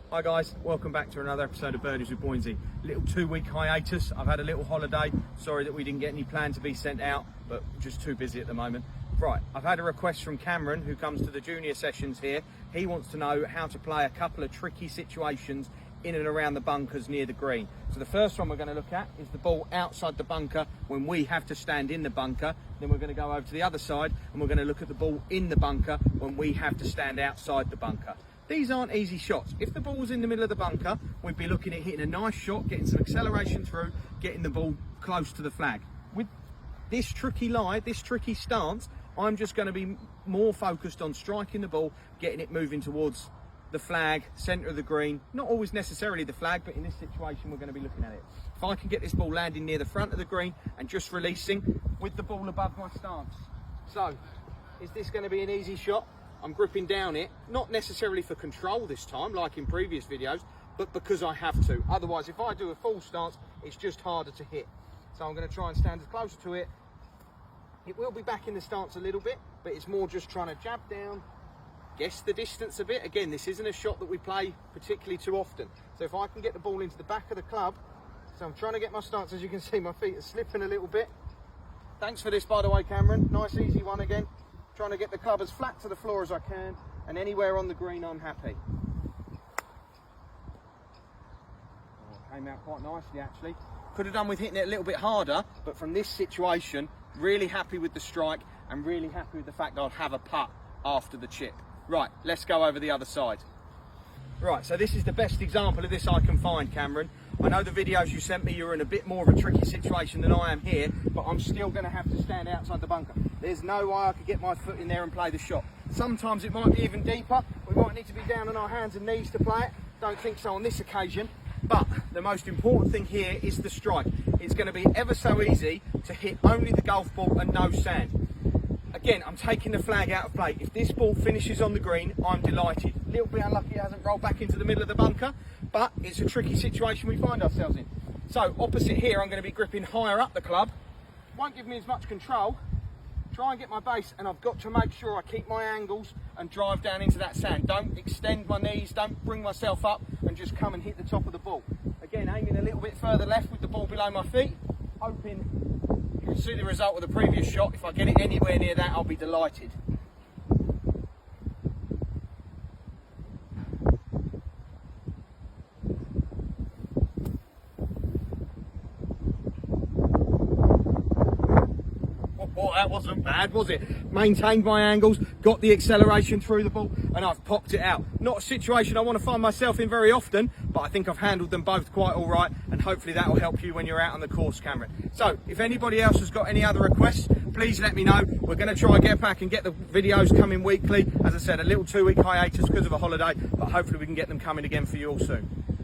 Hi guys, welcome back to another episode of Birdies with Boynsy. Little 2-week hiatus. I've had a little holiday. Sorry that we didn't get any plan to be sent out, but just too busy at the moment. Right, I've had a request from Cameron, who comes to the junior sessions here. He wants to know how to play a couple of tricky situations in and around the bunkers near the green. So the first one we're going to look at is the ball outside the bunker when we have to stand in the bunker. Then we're going to go over to the other side and we're going to look at the ball in the bunker when we have to stand outside the bunker. These aren't easy shots. If the ball was in the middle of the bunker, we'd be looking at hitting a nice shot, getting some acceleration through, getting the ball close to the flag. With this tricky lie, this tricky stance, I'm just going to be more focused on striking the ball, getting it moving towards the flag, centre of the green. Not always necessarily the flag, but in this situation we're going to be looking at it. If I can get this ball landing near the front of the green and just releasing with the ball above my stance. So, is this going to be an easy shot? I'm gripping down it, not necessarily for control this time, like in previous videos, but because I have to. Otherwise, if I do a full stance, it's just harder to hit. So I'm going to try and stand as close to it. It will be back in the stance a little bit, but it's more just trying to jab down, guess the distance a bit. Again, this isn't a shot that we play particularly too often. So if I can get the ball into the back of the club, so I'm trying to get my stance. As you can see, my feet are slipping a little bit. Thanks for this, by the way, Cameron. Nice, easy one again. Trying to get the club as flat to the floor as I can, and anywhere on the green I'm happy. Oh, came out quite nicely actually. Could have done with hitting it a little bit harder, but from this situation, really happy with the strike and really happy with the fact that I'll have a putt after the chip. Right, let's go over the other side. Right, so this is the best example of this I can find, Cameron. I know the videos you sent me, you're in a bit more of a tricky situation than I am here, but I'm still going to have to stand outside the bunker. There's no way I could get my foot in there and play the shot. Sometimes it might be even deeper. We might need to be down on our hands and knees to play it. Don't think so on this occasion. But the most important thing here is the strike. It's going to be ever so easy to hit only the golf ball and no sand. Again, I'm taking the flag out of play. If this ball finishes on the green, I'm delighted. A little bit unlucky it hasn't rolled back into the middle of the bunker, but it's a tricky situation we find ourselves in. So opposite here, I'm going to be gripping higher up the club. Won't give me as much control. Try and get my base, and I've got to make sure I keep my angles and drive down into that sand. Don't extend my knees, don't bring myself up and just come and hit the top of the ball. Again, aiming a little bit further left with the ball below my feet, hoping you can see the result of the previous shot. If I get it anywhere near that, I'll be delighted. Well, that wasn't bad, was it? Maintained my angles, got the acceleration through the ball, and I've popped it out. Not a situation I want to find myself in very often, but I think I've handled them both quite all right, and hopefully that will help you when you're out on the course, Cameron. So, if anybody else has got any other requests, please let me know. We're going to try and get back and get the videos coming weekly. As I said, a little 2-week hiatus because of a holiday, but hopefully we can get them coming again for you all soon.